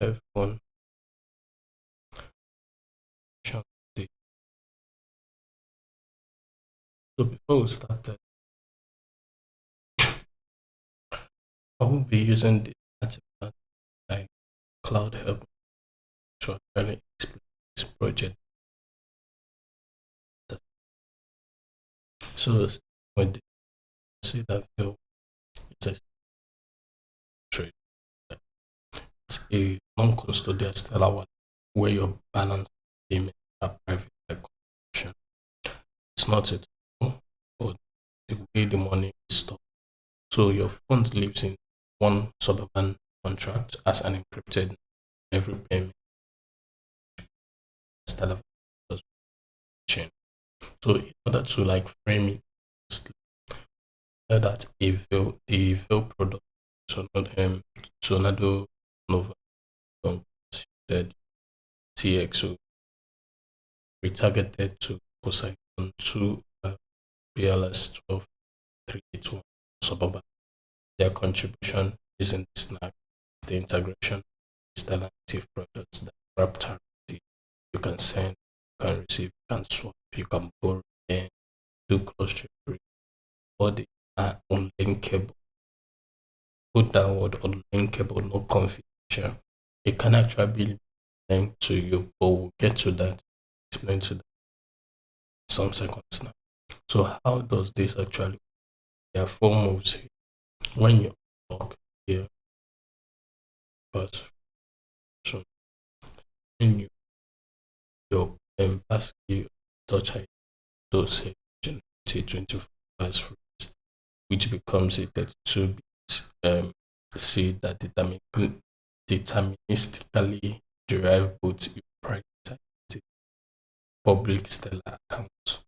everyone shall do. So before we start, I will be using the article like Cloud Help to actually explain this project. So when they see that video, it's a trade. It's a non-custodial stellar wallet where your balance payments are private like consumption. It's not a tool, but the way the money is stored. So your fund lives in one suburban contract as an encrypted every payment stellar chain. So in order to like frame it, that the veil product Tornado Nova that TXO retargeted to Poseidon 2 BLS 12381 Suburban. Their contribution is in the snack, the integration is the native products that wrap target. You can send, you can receive, you can swap, you can borrow and do cross trade. All the are unlinkable. Put that word unlinkable, no confidential. It can actually be linked to you, but we'll get to that, explain to that in some seconds now. So how does this actually work? There are four moves here. When you unlock here, first, so when you your passkey touch ID those say 24 passphrase, which becomes a 32 bit seed that deterministically derive both your private and public stellar accounts.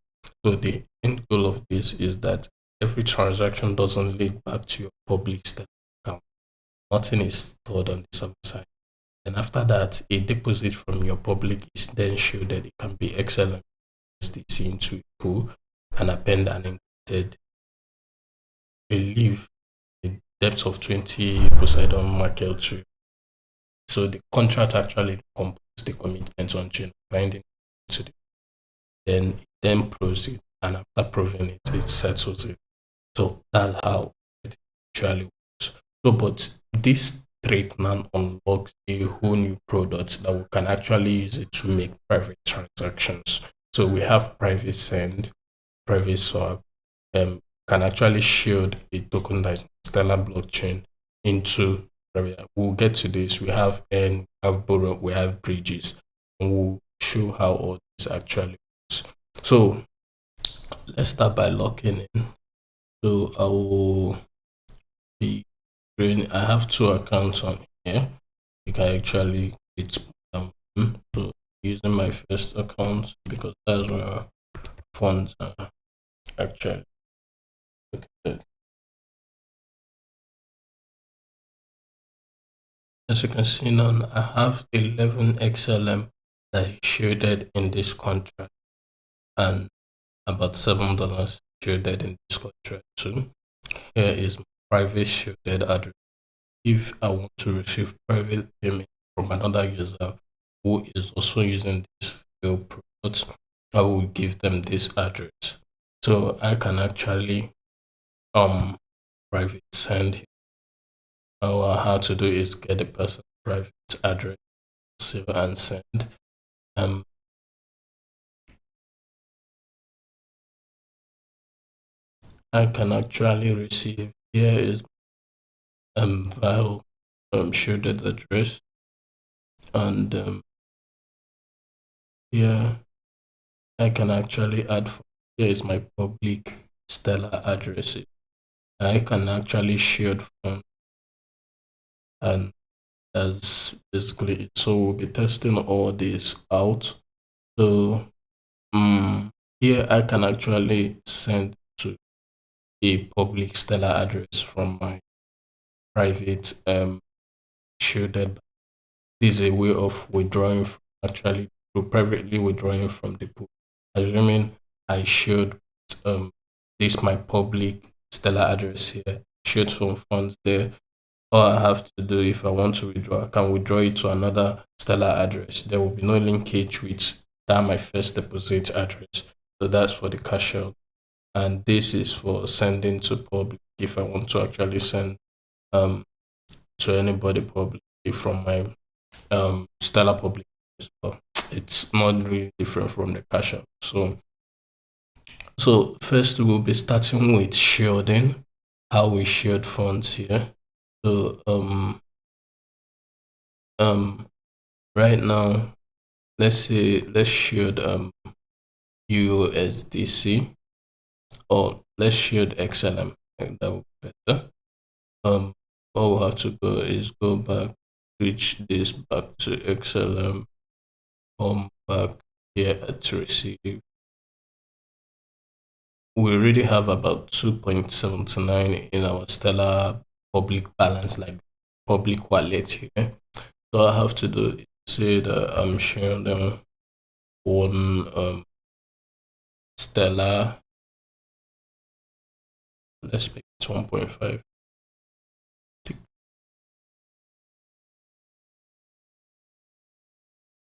So the end goal of this is that every transaction doesn't link back to your public stellar account. Nothing is stored on the server side. And after that, a deposit from your public is then shielded. It can be XLM SDC into a pool and append an encrypted a leave a depth of 20 Poseidon market tree. So the contract actually composes the commitment on chain binding to the then proves it, and after proving it, it settles it. So that's how it actually works. So, but this trade now unlocks a whole new product that we can actually use it to make private transactions. So we have private send, private swap, can actually shield a token that is Stellar blockchain into private. We'll get to this. We have N, we have borrow, we have bridges, and we'll show how all this actually works. So let's start by logging in. So I will be creating, I have two accounts on here. You can actually create so using my first account because that's where funds are actually located. As you can see now, I have 11 XLM that is shielded in this contract and about $7 shielded in this contract too. Here is my private shielded address. If I want to receive private payment from another user who is also using this field product, I will give them this address. So I can actually private send. How to do is get the person's private address, save and send. Um, I can actually receive. Here is file shielded address, and here I can actually add. Here is my public stellar address. I can actually shield from, and that's basically it. So we'll be testing all this out. So here I can actually send to a public stellar address from my private shielded. This is a way of withdrawing from, actually privately withdrawing from the pool. Assuming I shield this my public stellar address here, shield some funds there. all I have to do if I want to withdraw, I can withdraw it to another Stellar address. There will be no linkage with that my first deposit address. So that's for the cash out. And this is for sending to public if I want to actually send um to anybody publicly from my Stellar public as well. It's not really different from the cash out. So first we'll be starting with shielding, how we shield funds here. So um right now, let's shield USDC, or let's shield XLM. That would be better. All we have to go is go back, switch this back to XLM, back here at receive. We already have about 2.79 in our Stellar public balance, like public wallet here. So all I have to do is say that I'm sharing them on Stellar. Let's make it 1.5.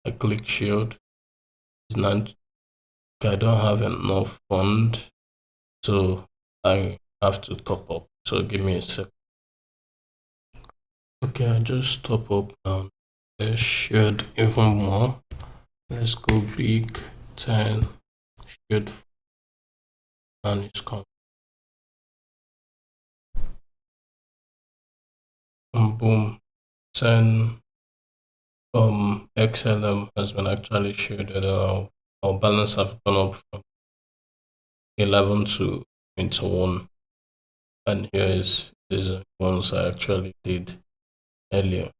I click shield. It's not, I don't have enough fund, so I have to top up. So give me a sec. Okay, I just top up now. Let's shield even more. Let's go big 10 shield, and it's come. And boom, 10 XLM has been actually shielded. Our balance have gone up from 11 to 21, and here is these ones I actually did earlier.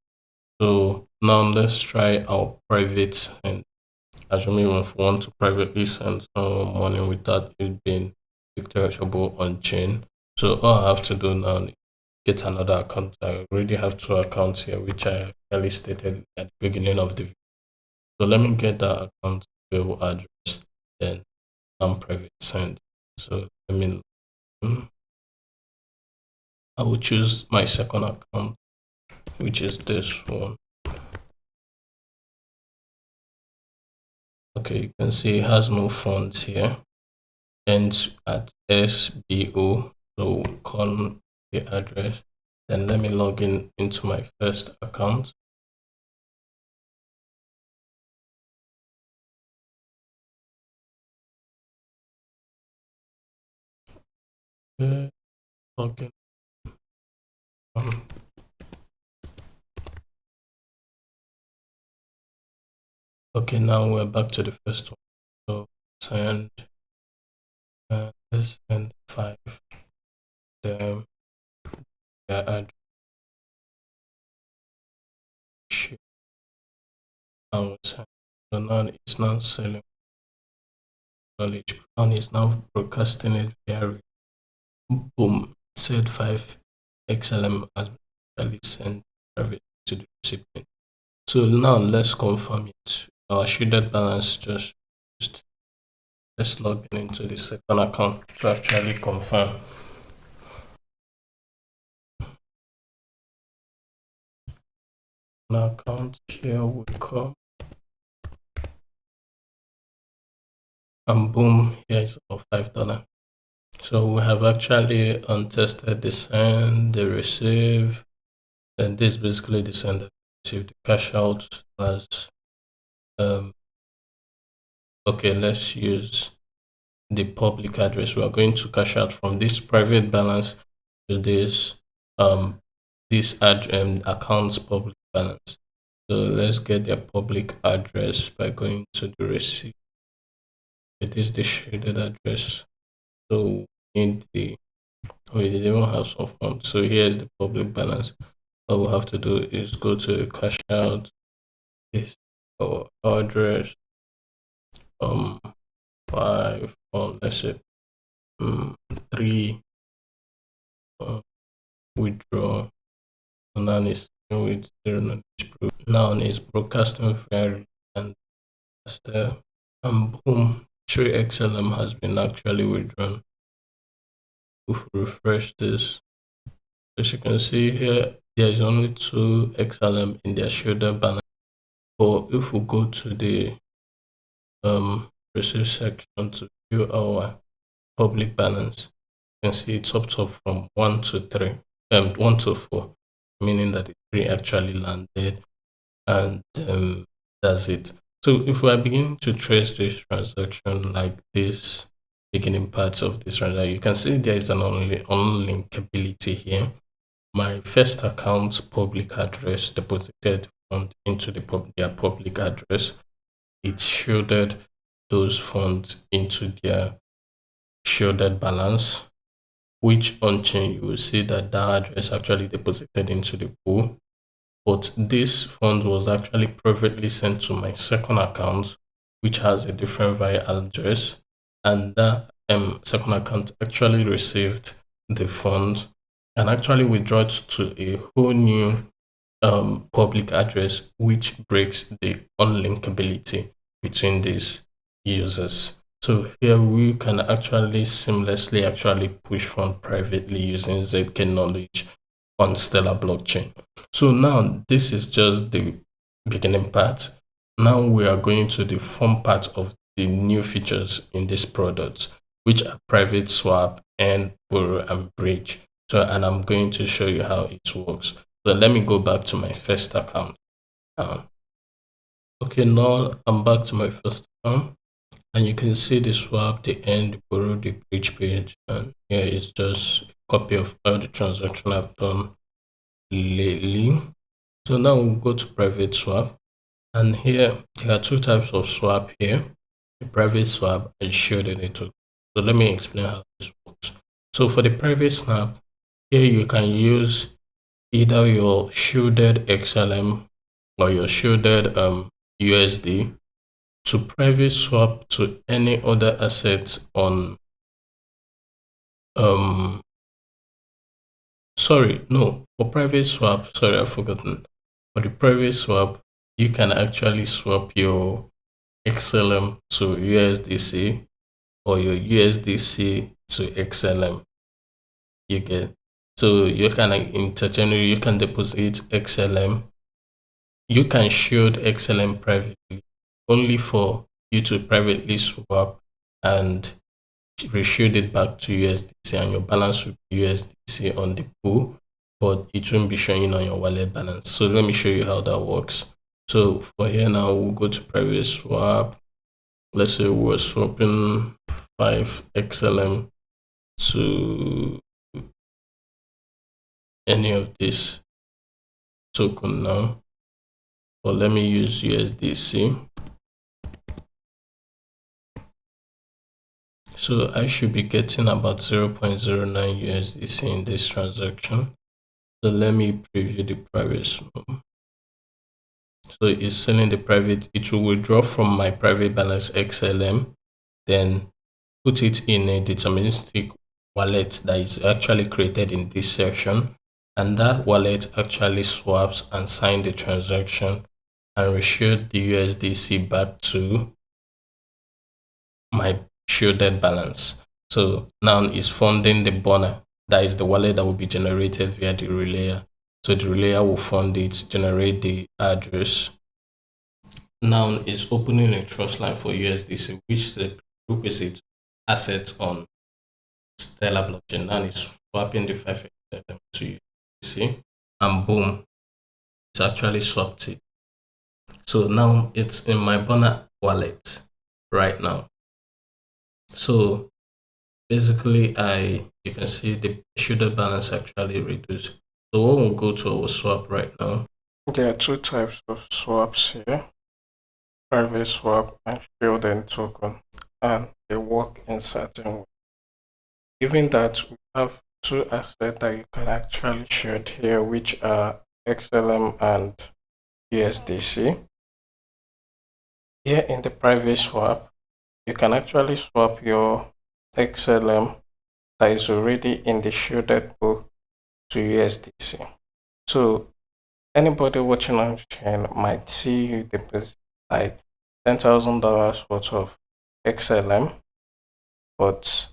So now let's try our private, and assuming if we want to privately send some money without it being searchable on chain. So all I have to do now is get another account. I already have two accounts here, which I actually stated at the beginning of the video. So let me get that account available address, then private send. So I will choose my second account, which is this one. Okay, you can see it has no funds here. Ends at SBO. So call the address. Then let me log in into my first account. Login. Okay, now we're back to the first one. So send, let's send 5. Then add. So now it's now selling knowledge, and it's now broadcasting it via boom. Said 5 XLM has been actually sent private to the recipient. So now let's confirm it. Our shielded balance just let's log in into the second account to actually confirm. An account here will come, and boom, here is our $5. So we have actually untested the send, the receive, and this basically the send that receive, the cash out as okay, let's use the public address. We are going to cash out from this private balance to this account's public balance. So let's get their public address by going to the receipt. It is the shaded address. So in the we didn't even have some funds. So here's the public balance. All we have to do is go to the cash out. This our address 5 or let's say 3 withdraw, and now it's with now it's broadcasting very, and that's there, and boom, 3 XLM has been actually withdrawn. If we refresh this, as you can see here, there is only 2 XLM in their shielded balance. But if we go to the research section to view our public balance, you can see it's up to from 1 to 3, 1 to 4, meaning that the 3 actually landed, and that's it. So if we are beginning to trace this transaction, like this beginning parts of this transaction, you can see there is an unlinkability here. My first account public address deposited fund into their public address. It shielded those funds into their shielded balance, which on chain you will see that that address actually deposited into the pool. But this fund was actually privately sent to my second account, which has a different via address, and that second account actually received the fund and actually withdraw it to a whole new public address, which breaks the unlinkability between these users. So here we can actually seamlessly actually push fund privately using ZK knowledge on Stellar blockchain. So now this is just the beginning part. Now we are going to the fun part of the new features in this product, which are private swap and borrow and bridge. So, and I'm going to show you how it works. So let me go back to my first account. Okay, now I'm back to my first account, and you can see the swap, the end, the borrow, the bridge page, and here is just a copy of all the transaction I've done lately. So now we'll go to private swap, and here there are 2 types of swap here: the private swap and shielded network. So let me explain how this works. So for the private swap, here you can use either your shielded XLM or your shielded USD to private swap to any other asset on for private swap, sorry, I've forgotten. For the private swap, you can actually swap your XLM to USDC or your USDC to XLM. You get, so you can interchangeably, you can deposit XLM. You can shield XLM privately, only for you to privately swap and reshield it back to USDC, and your balance will be USDC on the pool, but it won't be showing on your wallet balance. So let me show you how that works. So for here now, we'll go to private swap. Let's say we're swapping 5 XLM to any of this token now. But let me use USDC. So I should be getting about 0.09 USDC in this transaction. So let me preview the private swap. So it's selling the private, it will withdraw from my private balance XLM, then put it in a deterministic wallet that is actually created in this section. And that wallet actually swaps and signs the transaction and reshield the USDC back to my shielded balance. So now it's funding the burner. That is the wallet that will be generated via the relayer. So the relayer will fund it, generate the address. Now it's opening a trust line for USDC, which is the requisite assets on Stellar blockchain. Now it's swapping the 5 to USDC, and boom, it's actually swapped it. So now it's in my burner wallet right now. So basically, you can see the shielded balance actually reduced. So we'll go to our swap right now. There are 2 types of swaps here: private swap and shielded token, and they work in certain ways. Given that we have 2 assets that you can actually shield here, which are XLM and USDC. Here in the private swap, you can actually swap your XLM that is already in the shielded pool to USDC. So anybody watching on chain might see you deposit like $10,000 worth of XLM, but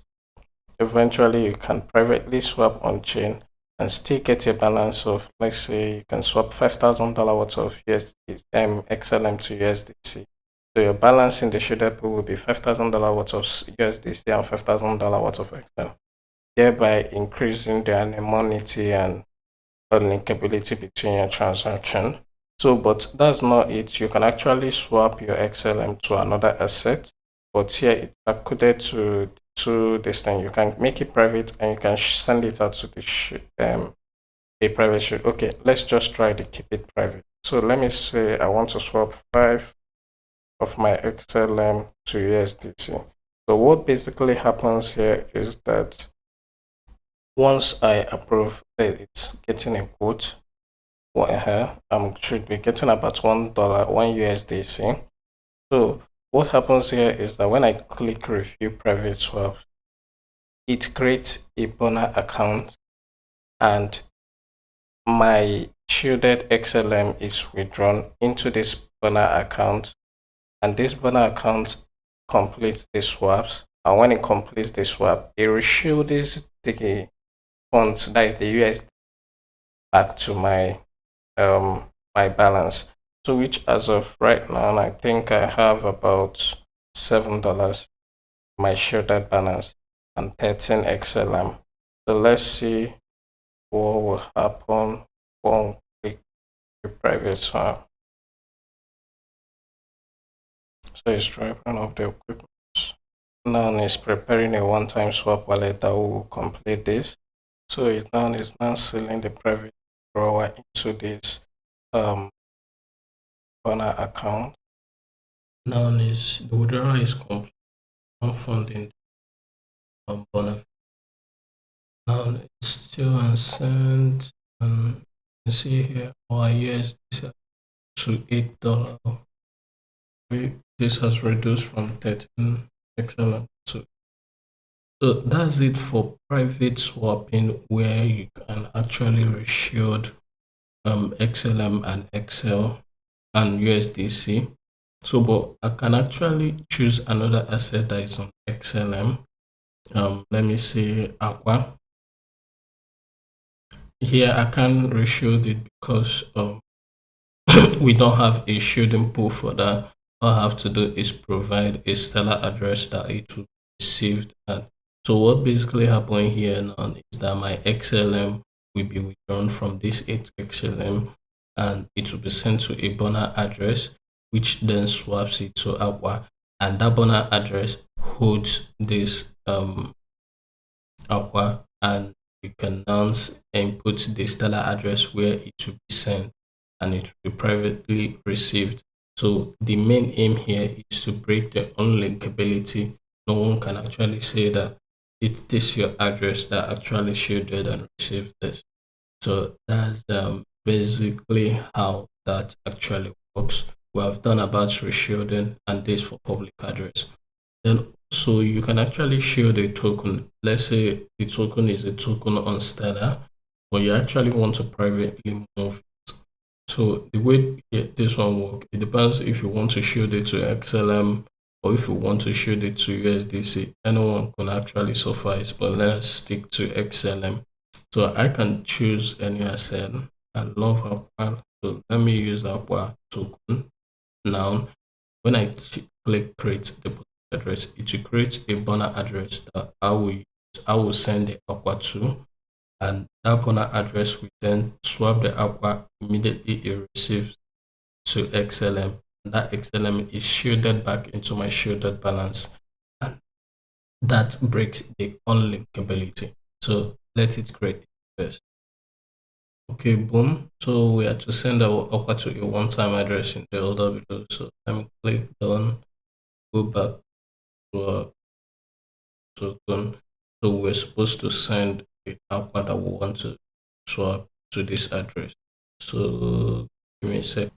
eventually you can privately swap on chain and still get a balance of, let's say, you can swap $5,000 worth of XLM to USDC. So your balance in the shaded pool will be $5,000 worth of USDC and $5,000 worth of XLM, thereby increasing the anonymity and linkability between your transaction. So, but that's not it. You can actually swap your XLM to another asset, but here it's coded to this thing. You can make it private and you can send it out to the a private should. Okay, let's just try to keep it private. So let me say I want to swap 5 of my XLM to USDC. So what basically happens here is that once I approve, it's getting a quote. Should be getting about $1, one USDC. So what happens here is that when I click review private swap, it creates a burner account and my shielded XLM is withdrawn into this burner account, and this burner account completes the swaps. And when it completes the swap, it reshields the funds, that is the USD, back to my balance. So which as of right now, I think I have about $7 my shielded balance and 13 XLM. So let's see what will happen when we click the private swap. So it's driving up the equipment. Now it's preparing a one-time swap wallet that will complete this. So it now is now selling the private drawer into this burner account. Now the withdrawal is complete. I'm funding bonus. Now it's still unsent, and you see here our USD to $8. This has reduced from 13 excellent to. So that's it for private swapping, where you can actually reshield XLM and XL and USDC. So, but I can actually choose another asset that is on XLM. Let me say Aqua. Here I can reshield it because we don't have a shielding pool for that. All I have to do is provide a stellar address that it will be received at. So what basically happened here now is that my XLM will be withdrawn from this 8 XLM and it will be sent to a burner address, which then swaps it to Aqua, and that burner address holds this Aqua, and you can now input the stellar address where it will be sent and it will be privately received. So the main aim here is to break the unlinkability. No one can actually say that it's this your address that actually shielded and received this. So that's basically how that actually works. We have done about reshielding and this for public address. Then so you can actually shield a token. Let's say the token is a token on Stellar, but you actually want to privately move it. So the way this one works, it depends if you want to shield it to XLM or if you want to shield it to USDC. Anyone can actually suffice, but let's stick to XLM. So I can choose any asset. I love Aqua. So let me use Aqua token. Now, when I click create deposit address, it will create a burner address that I will send the Aqua to, and that burner address will then swap the Aqua immediately it receives to XLM. And that XLM is shielded back into my shielded balance, and that breaks the unlinkability. So let it create first. Okay, boom. So we have to send our Aqua to a one-time address in the order below. So let me click done, go back to our token. So we're supposed to send the Aqua that we want to swap to this address. So give me a sec.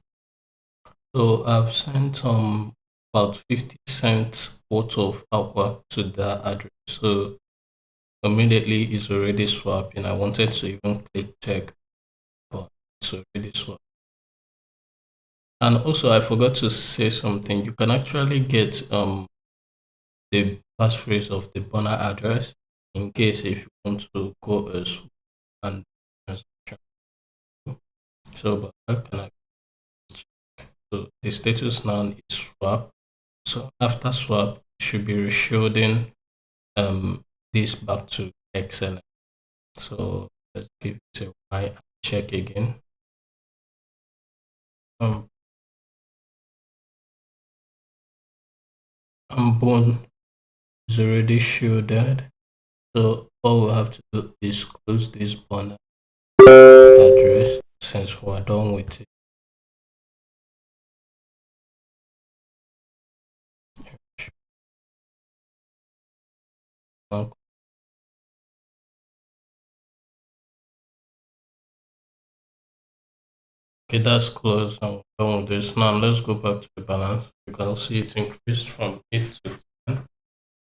So I've sent about 50 cents worth of Aqua to that address. So immediately it's already swapping. I wanted to even click check, but it's already swapped. And also I forgot to say something. You can actually get the passphrase of the burner address in case if you want to go and So, but how can I check? So the status now is swap. So after swap, you should be reshielding this back to XLM. So let's give it a Y and check again. Um, Bone is already shielded. So all we have to do is close this bone address since we're done with it. Okay, that's closed and we're done with this. Now let's go back to the balance. You can see it increased from 8 to 10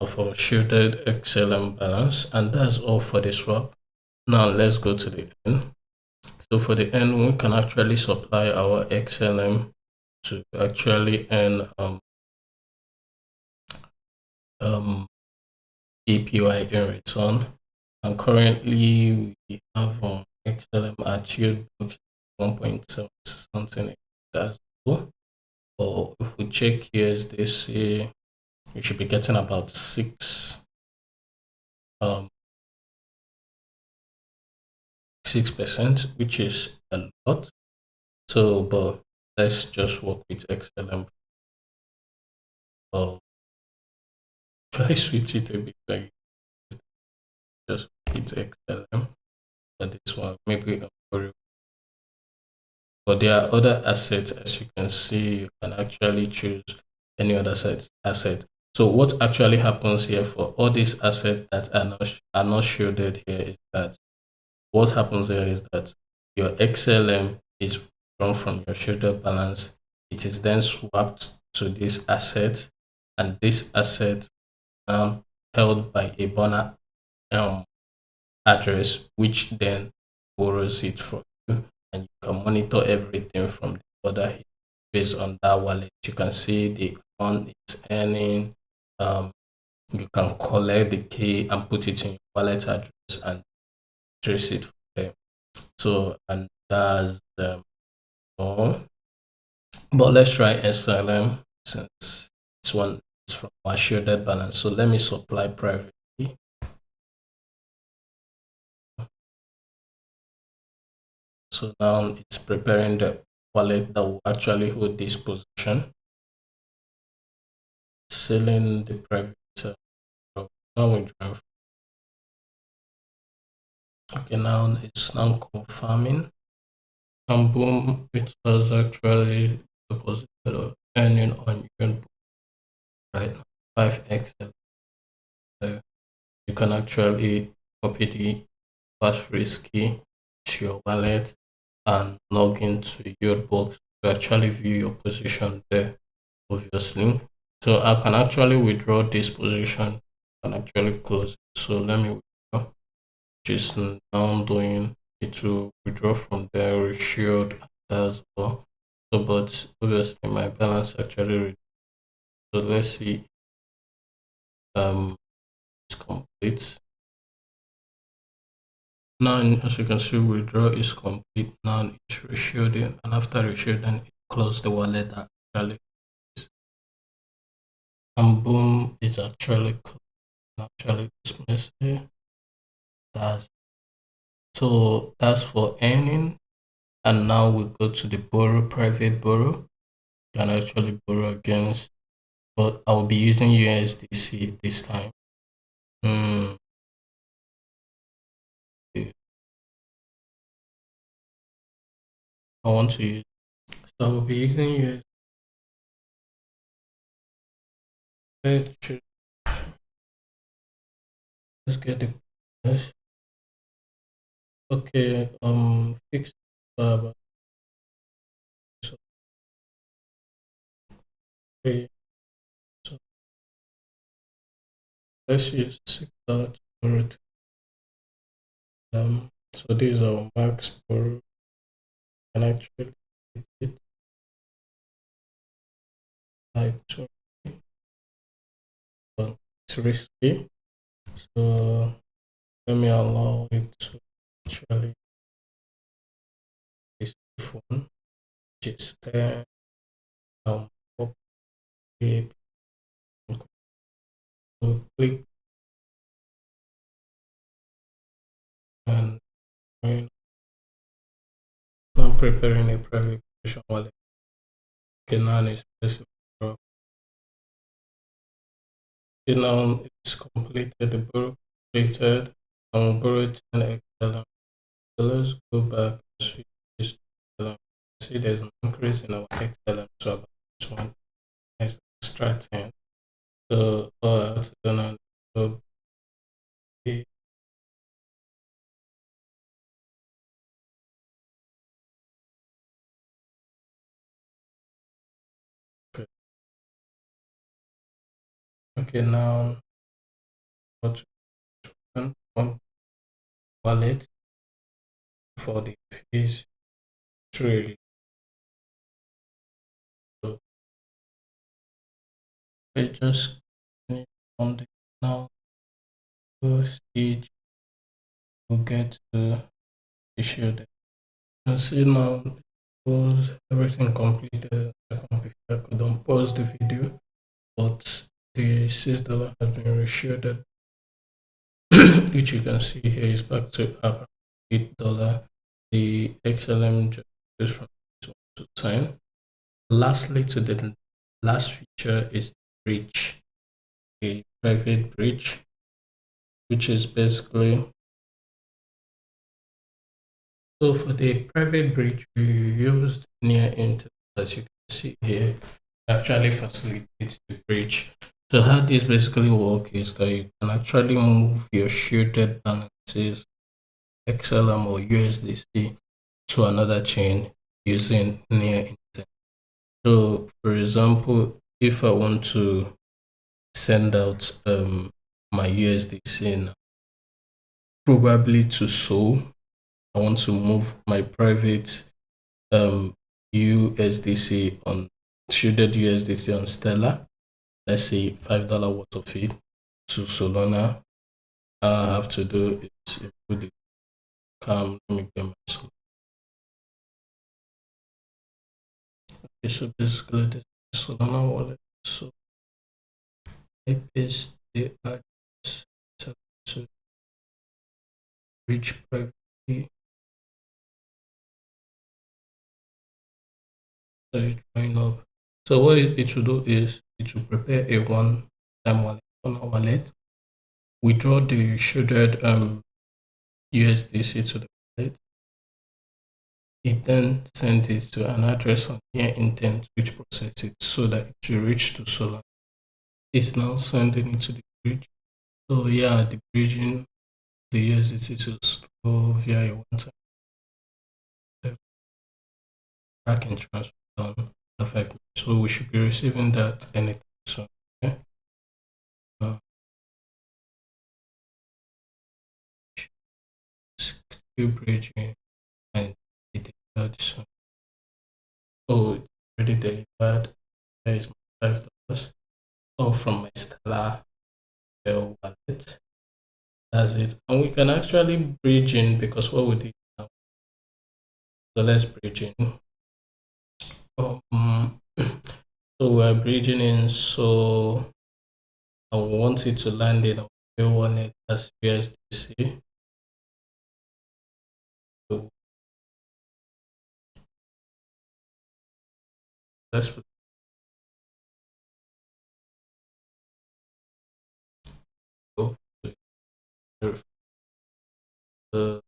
of our shielded XLM balance, and that's all for the swap. Now let's go to the end. So for the end, we can actually supply our XLM to actually earn APY in return. And currently we have XLM at yield books 1.7 something. That's low. Or if we check USDC, we should be getting about 6%, which is a lot. So, but let's just work with XLM. Or try switch it a bit, like just hit XLM. But this one, maybe but there are other assets, as you can see, you can actually choose any other asset. So what actually happens here for all these assets that are not shielded here is that what happens here is that your XLM is drawn from your shielded balance. It is then swapped to this asset, and this asset held by a burner um, address, which then borrows it from you, and you can monitor everything from the other based on that wallet. You can see the amount it's earning. You can collect the key and put it in your wallet address and trace it from there. So, and that's all. But let's try SLM since this one is from our shielded balance. So let me supply privately. So now it's preparing the wallet that will actually hold this position. Selling the private. Now we join. Okay, now it's now confirming. And boom, it was actually deposited or earning on your book right now. 5x. So you can actually copy the passphrase key to your wallet and log into your box to actually view your position there, obviously. So I can actually withdraw this position and actually close it. So let me withdraw, which is now doing it to withdraw from there, reshield as well. So, but obviously my balance actually reduced. So let's see, it's complete. Now, as you can see, withdraw is complete. Now it's reshielding, and after reshielding, it close the wallet actually. And boom, it's actually dismissed here. That's so that's for earning. And now we go to the borrow, private borrow. You can actually borrow against, but I'll be using USDC this time. Hmm. I want to use, so I'll be using USDC. Let's get the price. Okay, fixed so okay, so let's use $6 to borrow so these are max borrow and actually hit it like 20, but it's risky. So let me allow it to actually phone, which is 10, um, okay, so click and I'm preparing a private application wallet. Okay, now it's pressing. Okay, now it's completed, the borrow completed, and we'll borrow 10 XLM. So let's go back and switch this to XLM. See, there's an increase in our XLM, so about this one is extra 10. So all I have to do now is go okay. Okay, now what to open one wallet for the fees trade. So I just click on the now first stage will get to issue the and see now was everything completed. I could unpause the video, but the $6 has been reshared, which you can see here is back to $8. The XLM just goes from 1 to 10. Lastly, to the last feature is bridge, a private bridge, which is basically so for the private bridge we used near internet, as you can see here, actually facilitates the bridge. So how this basically works is that you can actually move your shielded balances, XLM or USDC, to another chain using near internet. So for example, if I want to send out my USDC now, probably to Seoul, I want to move my private USDC on shielded USDC on Stellar, let's say $5 worth of it to Solana. All I have to do is input the account. Let me get my Solana. Okay, so basically this is Solana wallet. So I paste the address to reach privately. So you join up. So what it will do is it will prepare a one-time wallet on our wallet. Withdraw the shielded USDC to the wallet. It then sends it to an address on here intent, which processes it so that it will reach to Solana. It's now sending it to the bridge. So yeah, the bridging the USDC to go via a one-time tracking transfer done after 5 minutes. So we should be receiving that anytime soon. Okay? Uh, still bridging and it delivered soon. Oh, it's already delivered. There is my $5. Oh, from my Stellar wallet. That's it. And we can actually bridge in because what we did now. So let's bridge in. So we're bridging in. So I want it to land in our wallet as USDC. So let's put go to the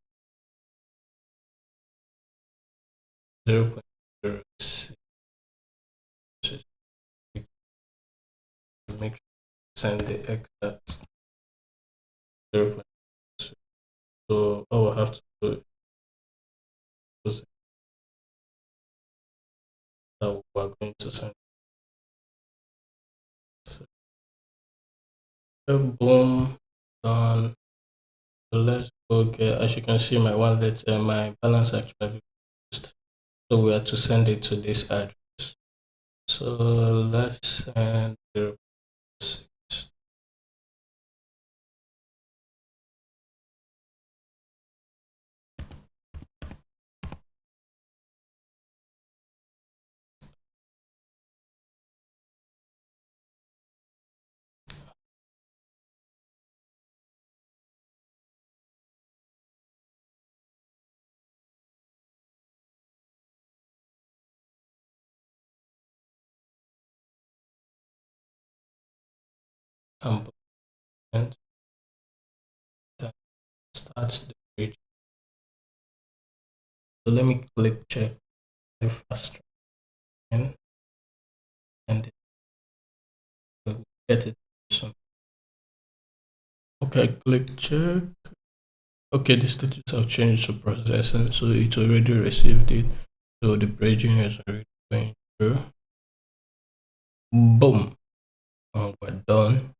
0.06. Make sure send the exact 0.06. So all I have to do is that we're going to send. So, boom, done. So let's go get, as you can see, my wallet, my balance actually used. So we have to send it to this address. So let's send 0.6. and then starts the bridge. So let me click check the fast and we'll get it soon. Okay, click check. Okay, the status have changed to processing, so it already received it. So the bridging is already going through. Boom. And we're done.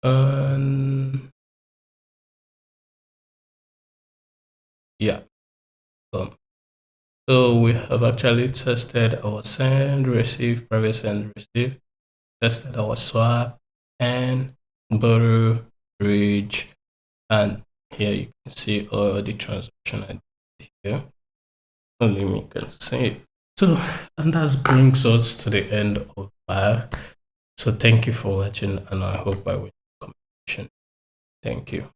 And yeah, boom. So we have actually tested our send, receive, private send, receive, tested our swap and borrow, bridge, and here you can see all the transaction I did here. Only me can see it. So, and that brings us to the end of our. So thank you for watching, and I hope I will communication. Thank you.